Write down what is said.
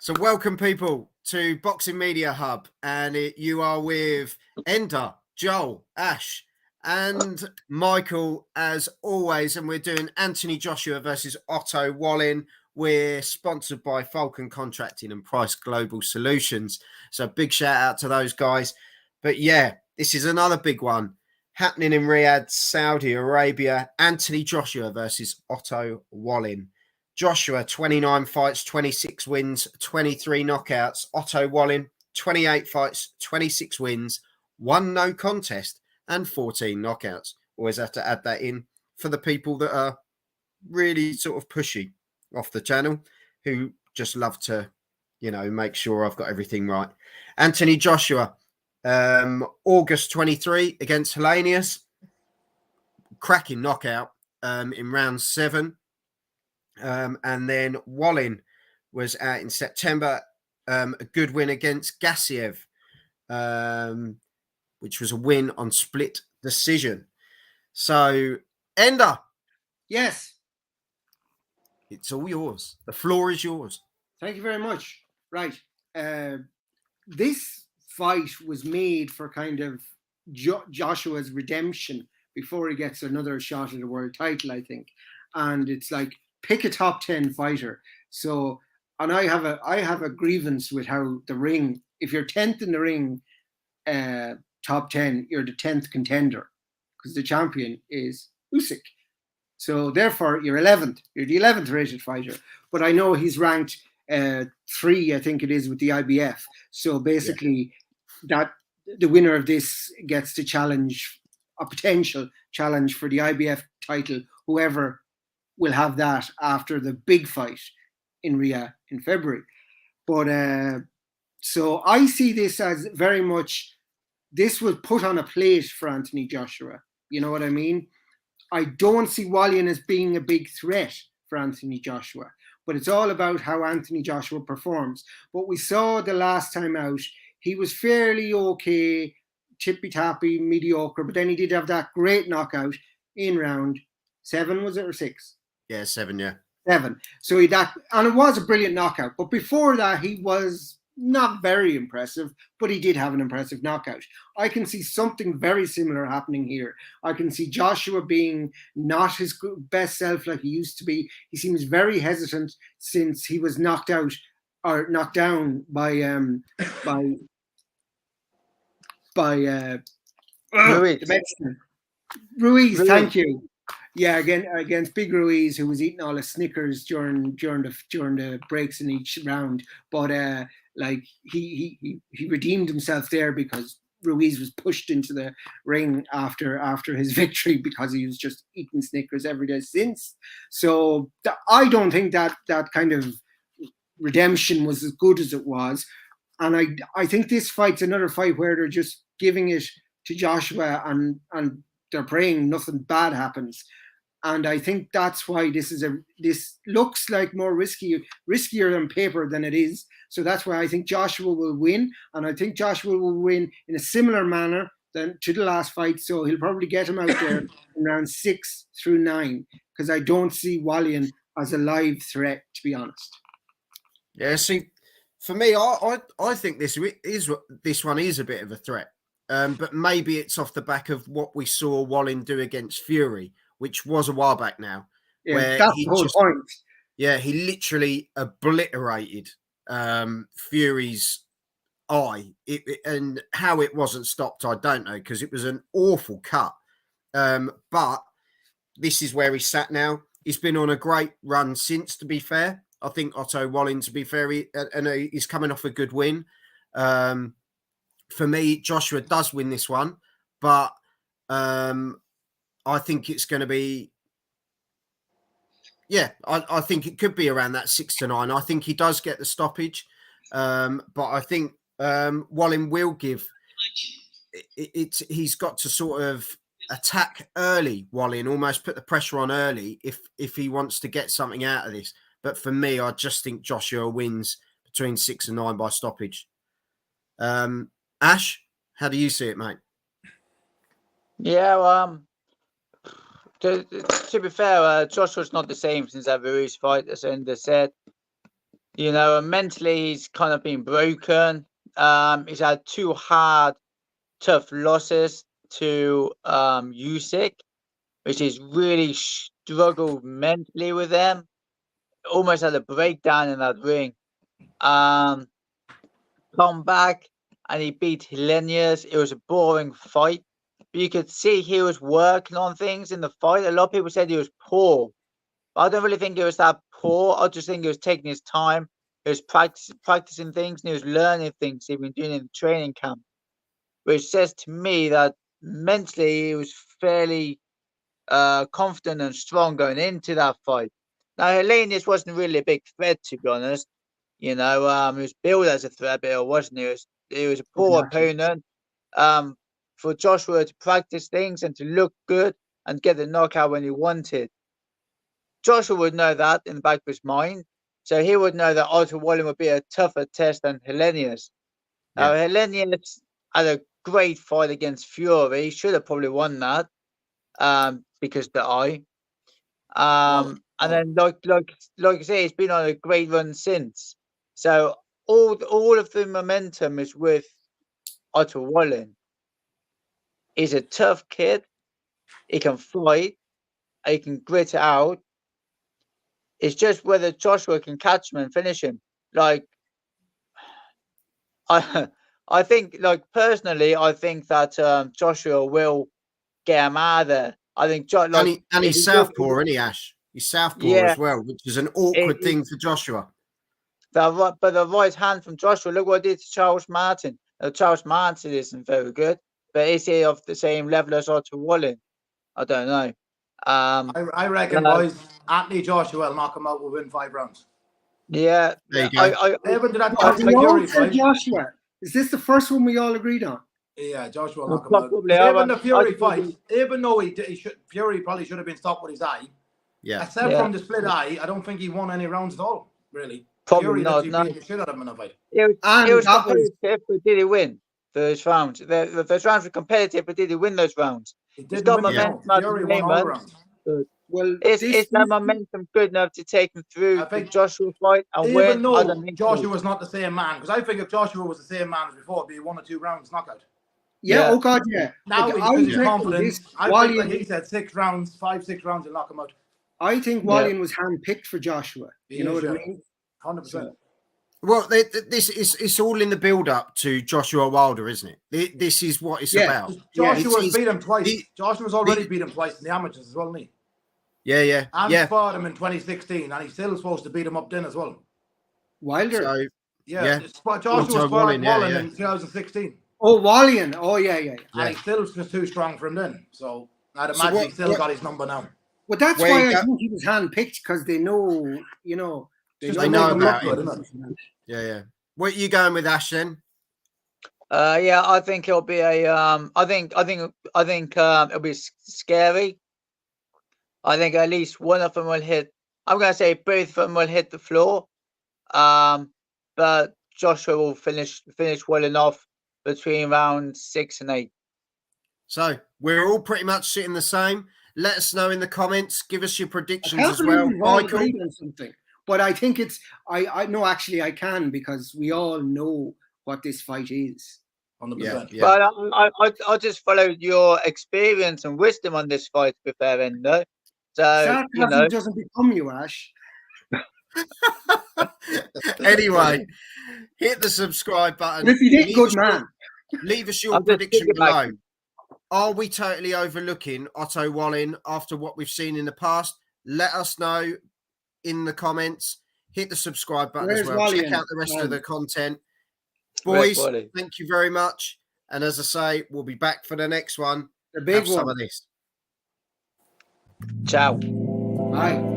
So welcome people to Boxing Media Hub, and you are with Ender, Joel, Ash, and Michael as always, and we're doing Anthony Joshua versus Otto Wallin. We're sponsored by Falcon Contracting and Price Global Solutions, so big shout out to those guys. But yeah, this is another big one happening in Riyadh, Saudi Arabia. Anthony Joshua versus Otto Wallin. Joshua, 29 fights, 26 wins, 23 knockouts. Otto Wallin, 28 fights, 26 wins, 1 no contest, and 14 knockouts. Always have to add that in for the people that are really sort of pushy off the channel, who just love to, make sure I've got everything right. Anthony Joshua, August 23 against Hellenius. Cracking knockout in round 7. And then Wallin was out in September, a good win against Gassiev, which was a win on split decision. So, Ender. Yes. It's all yours. The floor is yours. Thank you very much. Right. This fight was made for kind of Joshua's redemption before he gets another shot at the world title, I think. And it's like, pick a top 10 fighter. So, and I have a grievance with how the ring, if you're 10th in the ring, top 10, you're the 10th contender, because the champion is Usyk. So therefore you're 11th. You're the 11th rated fighter. But I know he's ranked 3, I think it is, with the IBF. So basically that the winner of this gets to challenge, a potential challenge for the IBF title, whoever will have that after the big fight in Riyadh in February. But so I see this as very much, this was put on a plate for Anthony Joshua. You know what I mean? I don't see Wallin as being a big threat for Anthony Joshua, but it's all about how Anthony Joshua performs. What we saw the last time out, he was fairly okay, tippy-tappy, mediocre, but then he did have that great knockout in round 7, was it, or 6? Yeah, 7, yeah. 7. So and it was a brilliant knockout. But before that, he was not very impressive, but he did have an impressive knockout. I can see something very similar happening here. I can see Joshua being not his best self like he used to be. He seems very hesitant since he was knocked out or knocked down by Ruiz. The Mexican. Ruiz, thank you. Yeah, against Big Ruiz, who was eating all his Snickers during the breaks in each round. But like he redeemed himself there, because Ruiz was pushed into the ring after his victory, because he was just eating Snickers every day since. So I don't think that kind of redemption was as good as it was. And I think this fight's another fight where they're just giving it to Joshua and they're praying nothing bad happens. And I think that's why this looks like more riskier on paper than it is. So that's why I think Joshua will win. And I think Joshua will win in a similar manner than to the last fight. So he'll probably get him out there in round 6 through 9, because I don't see Wallin as a live threat, to be honest. Yeah, see, for me, I think this one is a bit of a threat. But maybe it's off the back of what we saw Wallin do against Fury, which was a while back now. Yeah, where that's the whole point. Yeah, he literally obliterated Fury's eye. And how it wasn't stopped, I don't know, because it was an awful cut. But this is where he's sat now. He's been on a great run since, to be fair. I think Otto Wallin, to be fair, he's coming off a good win. For me, Joshua does win this one, but I think it's going to be, I think it could be around that 6 to 9. I think he does get the stoppage, but I think Wallin will give it. He's got to sort of attack early. Wallin almost put the pressure on early if he wants to get something out of this. But for me, I just think Joshua wins between 6 and 9 by stoppage. Ash, how do you see it, mate? Yeah, to be fair, Joshua's not the same since that Ruiz fight, as Ender said. You know, and mentally he's kind of been broken. He's had 2 hard, tough losses to Usyk, which is really struggled mentally with them. Almost had a breakdown in that ring. Come back and he beat Helenius. It was a boring fight. But you could see he was working on things in the fight. A lot of people said he was poor. But I don't really think he was that poor. I just think he was taking his time. He was practicing things and he was learning things he'd been doing in the training camp. Which says to me that mentally he was fairly confident and strong going into that fight. Now, Helenius wasn't really a big threat, to be honest. You know, he was billed as a threat, but it wasn't. He was a poor opponent. For Joshua to practice things and to look good and get the knockout when he wanted. Joshua would know that in the back of his mind. So he would know that Otto Wallin would be a tougher test than Helenius. Now, Helenius had a great fight against Fury. He should have probably won that because the eye. And then, like I say, he's been on a great run since. So all of the momentum is with Otto Wallin. He's a tough kid. He can fight. He can grit it out. It's just whether Joshua can catch him and finish him. Like, I think, like, personally, I think that Joshua will get him out of there. I think, and he's southpaw, isn't he, Ash? He's southpaw as well, which is an awkward thing for Joshua. But the right hand from Joshua, look what it did to Charles Martin. Charles Martin isn't very good, but is he of the same level as Otto Wallin? I don't know. I reckon, boys, Anthony Joshua will knock him out within 5 rounds. Yeah. There you go. Joshua. Is this the first one we all agreed on? Yeah, Joshua will knock him out. Even the Fury fight, even though Fury probably should have been stopped with his eye. Yeah. Except from the split eye, I don't think he won any rounds at all, really. Probably Fury not. beat the shit out of him in a fight. It was competitive, but did he win those rounds? The first rounds were competitive, but did he win those rounds? He's got momentum. Fury won all rounds. Well, is that momentum good enough to take him through the Joshua fight and win? Even though Joshua was not the same man, because I think if Joshua was the same man as before, it'd be 1 or 2 rounds knockout. Yeah, oh God, yeah. Now he's confident. I think, like he said, 6 rounds, 5-6 rounds, he'll knock him out. I think Wallin was handpicked for Joshua. You know what I mean? 100%. Well, this is it's all in the build-up to Joshua Wilder, isn't it? This is what it's about. Joshua's beat him twice. Joshua's already beat him twice in the amateurs as well, hasn't he? Yeah. And fought him in 2016, and he's still supposed to beat him up then as well. Wilder? So, Joshua fought Wallin in 2016. Oh, Wallin. Oh, yeah. And he still was too strong for him then. So I'd imagine he still got his number now. Well, that's why I think he was handpicked, because they know, they know about it. Yeah. What are you going with, Ash, then? Yeah, I think it'll be a. I think it'll be scary. I think at least one of them will hit. I'm going to say both of them will hit the floor. But Joshua will finish well enough between rounds 6 and 8. So we're all pretty much sitting the same. Let us know in the comments. Give us your predictions as well, Michael. Something. But I think it's. I know actually I can, because we all know what this fight is. 100%. Yeah. But I just followed your experience and wisdom on this fight, to be fair, Endo. So doesn't become you, Ash. Anyway, hit the subscribe button. But if you did, good man. Leave us your prediction below. Are we totally overlooking Otto Wallin after what we've seen in the past? Let us know in the comments. Hit the subscribe button as well. Check out the rest of the content. Boys, thank you very much. And as I say, we'll be back for the next one. The big one. Some of this. Ciao. Bye.